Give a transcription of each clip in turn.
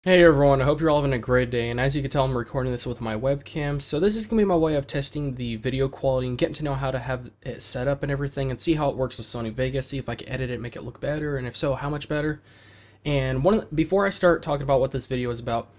Hey everyone, I hope you're all having a great day, and as you can tell I'm recording this with my webcam, so this is going to be my way of testing the video quality and getting to know how to have it set up and everything and see how it works with Sony Vegas, see if I can edit it, make it look better, and if so, how much better. And before I start talking about what this video is about,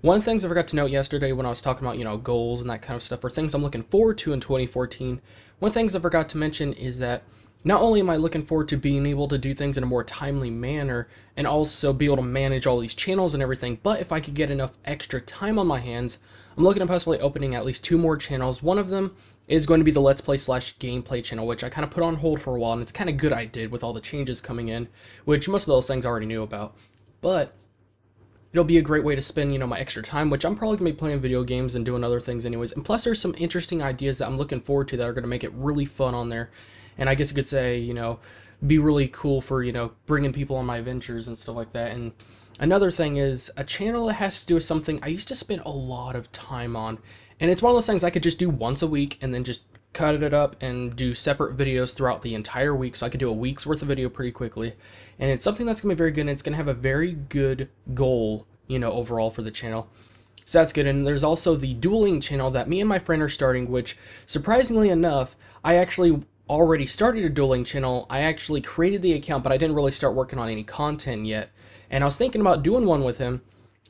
one of the things I forgot to note yesterday when I was talking about, goals and that kind of stuff, or things I'm looking forward to in 2014, one of the things I forgot to mention is that not only am I looking forward to being able to do things in a more timely manner and also be able to manage all these channels and everything, but if I could get enough extra time on my hands, I'm looking at possibly opening at least two more channels. One of them is going to be the Let's Play / gameplay channel, which I kind of put on hold for a while, and it's kind of good I did with all the changes coming in, which most of those things I already knew about. But it'll be a great way to spend, my extra time, which I'm probably going to be playing video games and doing other things anyways. And plus there's some interesting ideas that I'm looking forward to that are going to make it really fun on there. And I guess you could say, be really cool for, bringing people on my adventures and stuff like that. And another thing is a channel that has to do with something I used to spend a lot of time on. And it's one of those things I could just do once a week and then just cut it up and do separate videos throughout the entire week. So I could do a week's worth of video pretty quickly. And it's something that's going to be very good, and it's going to have a very good goal, overall for the channel. So that's good. And there's also the dueling channel that me and my friend are starting, which surprisingly enough, I actually already started a dueling channel. I actually created the account, but I didn't really start working on any content yet. And I was thinking about doing one with him,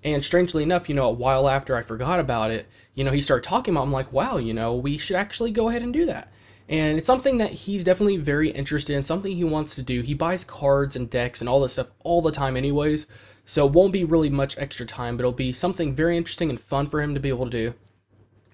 and strangely enough, a while after I forgot about it, he started talking about it. I'm like, wow, we should actually go ahead and do that. And it's something that he's definitely very interested in, something he wants to do. He buys cards and decks and all this stuff all the time anyways, so it won't be really much extra time, but it'll be something very interesting and fun for him to be able to do.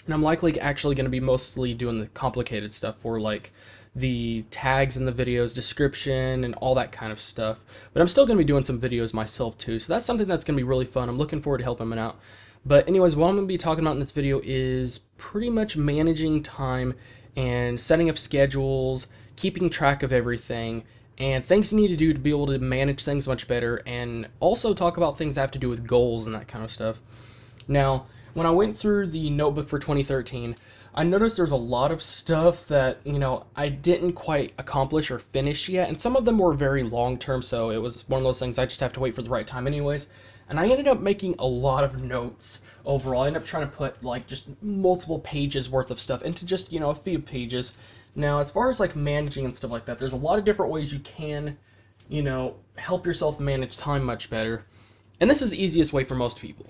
And I'm likely actually going to be mostly doing the complicated stuff for like the tags in the videos, description, and all that kind of stuff. But I'm still going to be doing some videos myself too, so that's something that's going to be really fun. I'm looking forward to helping him out. But anyways, what I'm going to be talking about in this video is pretty much managing time and setting up schedules, keeping track of everything, and things you need to do to be able to manage things much better, and also talk about things that have to do with goals and that kind of stuff. Now, when I went through the notebook for 2013, I noticed there's a lot of stuff that, I didn't quite accomplish or finish yet, and some of them were very long term, so it was one of those things I just have to wait for the right time anyways. And I ended up making a lot of notes overall. I ended up trying to put like just multiple pages worth of stuff into just, a few pages. Now, as far as like managing and stuff like that, there's a lot of different ways you can, help yourself manage time much better. And this is the easiest way for most people.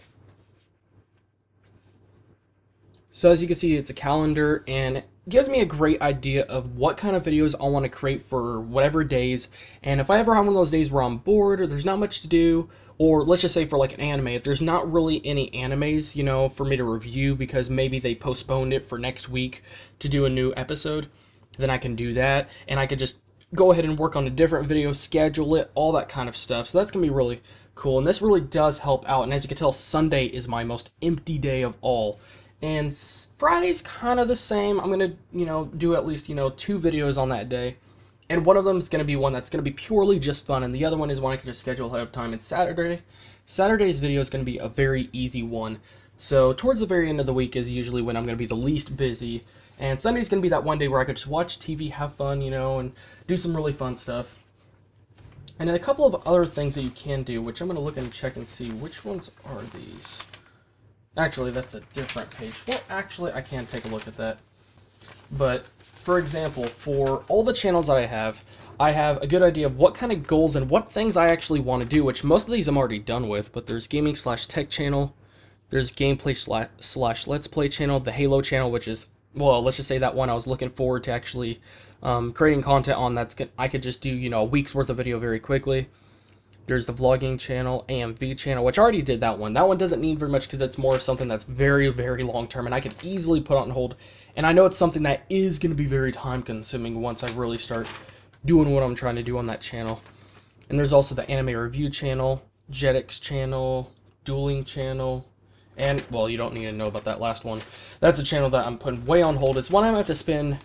So as you can see, it's a calendar, and it gives me a great idea of what kind of videos I want to create for whatever days. And if I ever have one of those days where I'm bored or there's not much to do, or let's just say for like an anime, if there's not really any animes, for me to review because maybe they postponed it for next week to do a new episode, then I can do that, and I could just go ahead and work on a different video, schedule it, all that kind of stuff. So that's going to be really cool, and this really does help out. And as you can tell, Sunday is my most empty day of all. And Friday's kind of the same. I'm going to, do at least, 2 videos on that day. And one of them is going to be one that's going to be purely just fun, and the other one is one I can just schedule ahead of time. It's Saturday. Saturday's video is going to be a very easy one. So towards the very end of the week is usually when I'm going to be the least busy. And Sunday's going to be that one day where I could just watch TV, have fun, and do some really fun stuff. And then a couple of other things that you can do, which I'm going to look and check and see which ones are these. Actually, that's a different page. Well, actually, I can take a look at that. But, for example, for all the channels that I have a good idea of what kind of goals and what things I actually want to do, which most of these I'm already done with, but there's gaming / tech channel, there's gameplay / let's play channel, the Halo channel, which is, well, let's just say that one I was looking forward to actually creating content on. I could just do, a week's worth of video very quickly. There's the vlogging channel, AMV channel, which I already did that one. That one doesn't need very much because it's more of something that's very, very long term, and I can easily put on hold. And I know it's something that is going to be very time consuming once I really start doing what I'm trying to do on that channel. And there's also the anime review channel, Jetix channel, dueling channel, and, well, you don't need to know about that last one. That's a channel that I'm putting way on hold. It's one I'm going to have to spend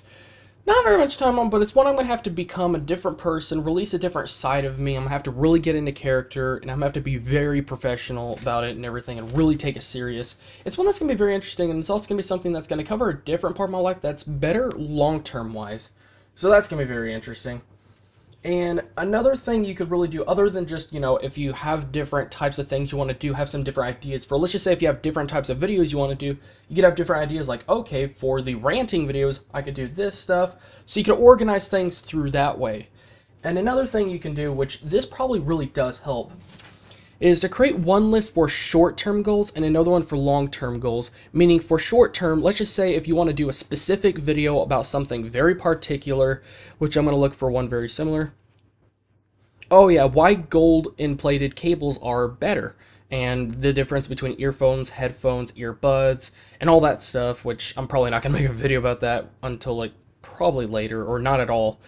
not very much time on, but it's one I'm going to have to become a different person, release a different side of me. I'm going to have to really get into character, and I'm going to have to be very professional about it and everything, and really take it serious. It's one that's going to be very interesting, and it's also going to be something that's going to cover a different part of my life that's better long-term wise. So that's going to be very interesting. And another thing you could really do, other than just, if you have different types of things you want to do, have some different ideas for, let's just say if you have different types of videos you want to do, you could have different ideas like, okay, for the ranting videos, I could do this stuff. So you could organize things through that way. And another thing you can do, which this probably really does help, is to create one list for short-term goals and another one for long-term goals. Meaning for short-term, let's just say if you want to do a specific video about something very particular, which I'm going to look for one very similar. Oh yeah, why gold-plated cables are better, and the difference between earphones, headphones, earbuds, and all that stuff, which I'm probably not going to make a video about that until like probably later, or not at all.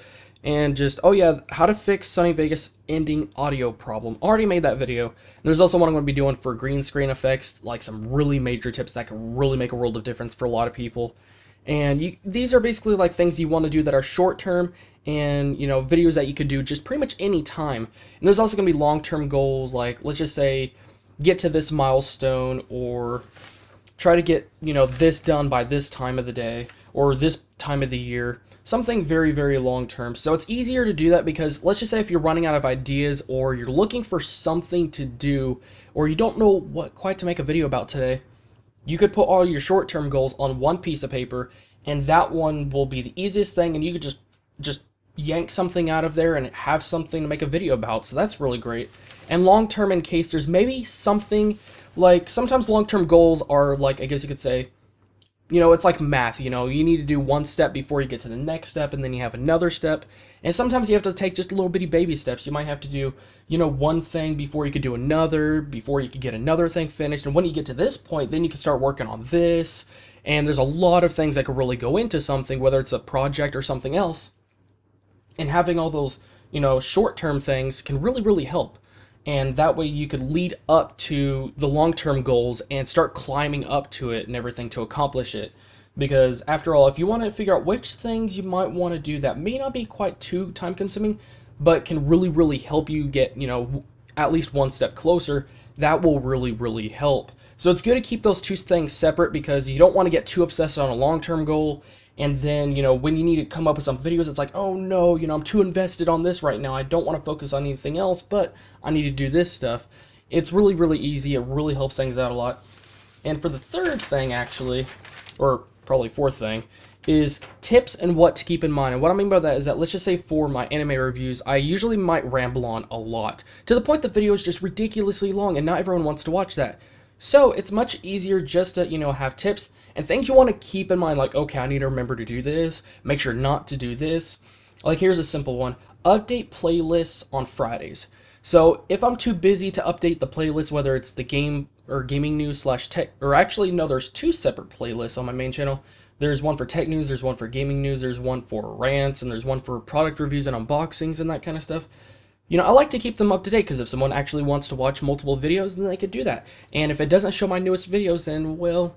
And just, oh yeah, how to fix Sony Vegas ending audio problem. Already made that video. And there's also one I'm going to be doing for green screen effects, like some really major tips that can really make a world of difference for a lot of people. And these are basically like things you want to do that are short term and, videos that you could do just pretty much any time. And there's also going to be long-term goals, like, let's just say, get to this milestone, or try to get, this done by this time of the day, or this time of the year. Something very, very long term. So it's easier to do that because let's just say if you're running out of ideas or you're looking for something to do or you don't know what quite to make a video about today, you could put all your short term goals on one piece of paper and that one will be the easiest thing, and you could just yank something out of there and have something to make a video about. So that's really great. And long term, in case there's maybe something like, sometimes long term goals are like, I guess you could say, it's like math, you need to do one step before you get to the next step, and then you have another step. And sometimes you have to take just little bitty baby steps. You might have to do, one thing before you could do another, before you could get another thing finished. And when you get to this point, then you can start working on this. And there's a lot of things that could really go into something, whether it's a project or something else. And having all those, short-term things can really, really help. And that way you could lead up to the long-term goals and start climbing up to it and everything to accomplish it. Because after all, if you want to figure out which things you might want to do that may not be quite too time-consuming, but can really, really help you get, at least one step closer, that will really, really help. So it's good to keep those two things separate because you don't want to get too obsessed on a long-term goal. And then, when you need to come up with some videos, it's like, oh no, I'm too invested on this right now. I don't want to focus on anything else, but I need to do this stuff. It's really, really easy. It really helps things out a lot. And for the third thing, actually, or probably fourth thing, is tips and what to keep in mind. And what I mean by that is that, let's just say for my anime reviews, I usually might ramble on a lot, to the point the video is just ridiculously long, and not everyone wants to watch that. So it's much easier just to, have tips and things you want to keep in mind, like, okay, I need to remember to do this, make sure not to do this. Like, here's a simple one. Update playlists on Fridays. So if I'm too busy to update the playlist, whether it's the game or gaming news slash tech, or actually, no, there's two separate playlists on my main channel. There's one for tech news, there's one for gaming news, there's one for rants, and there's one for product reviews and unboxings and that kind of stuff. I like to keep them up to date because if someone actually wants to watch multiple videos, then they could do that. And if it doesn't show my newest videos, then, well,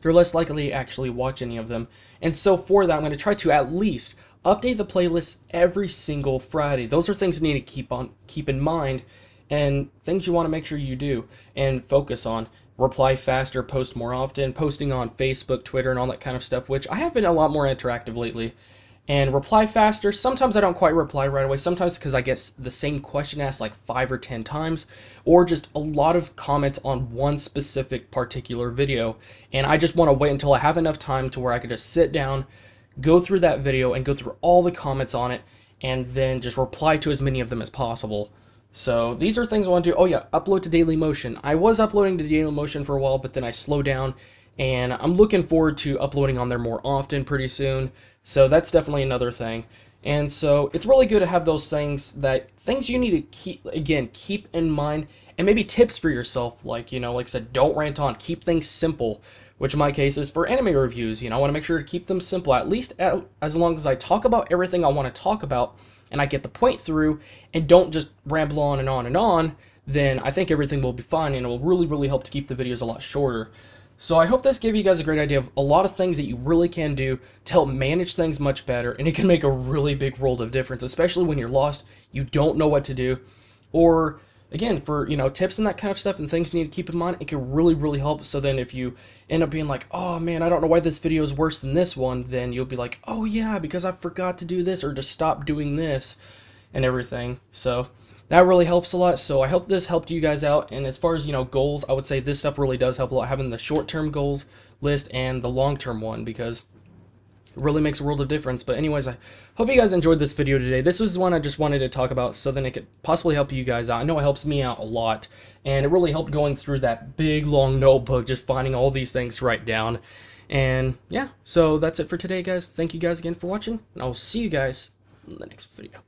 they're less likely to actually watch any of them. And so for that, I'm going to try to at least update the playlist every single Friday. Those are things you need to keep in mind, and things you want to make sure you do and focus on. Reply faster, post more often, posting on Facebook, Twitter, and all that kind of stuff, which I have been a lot more interactive lately. And reply faster. Sometimes I don't quite reply right away. Sometimes because I get the same question asked like 5 or 10 times, or just a lot of comments on one specific particular video. And I just want to wait until I have enough time to where I can just sit down, go through that video, and go through all the comments on it, and then just reply to as many of them as possible. So these are things I want to do. Oh yeah, upload to Dailymotion. I was uploading to Dailymotion for a while, but then I slowed down. And I'm looking forward to uploading on there more often pretty soon. So that's definitely another thing. And so it's really good to have those things you need to keep in mind, and maybe tips for yourself. Like, like I said, don't rant on, keep things simple, which in my case is for anime reviews. I want to make sure to keep them simple, at least as long as I talk about everything I want to talk about and I get the point through and don't just ramble on and on and on, then I think everything will be fine, and it will really, really help to keep the videos a lot shorter. So I hope this gave you guys a great idea of a lot of things that you really can do to help manage things much better, and it can make a really big world of difference, especially when you're lost, you don't know what to do, or again, for tips and that kind of stuff and things you need to keep in mind, it can really, really help. So then if you end up being like, oh man, I don't know why this video is worse than this one, then you'll be like, oh yeah, because I forgot to do this or to stop doing this. and everything. So that really helps a lot. So I hope this helped you guys out. And as far as, goals, I would say this stuff really does help a lot, having the short-term goals list and the long-term one, because it really makes a world of difference. But anyways, I hope you guys enjoyed this video today. This was one I just wanted to talk about so then it could possibly help you guys out. I know it helps me out a lot, and it really helped going through that big long notebook, just finding all these things to write down. And yeah, so that's it for today, guys. Thank you guys again for watching, and I'll see you guys in the next video.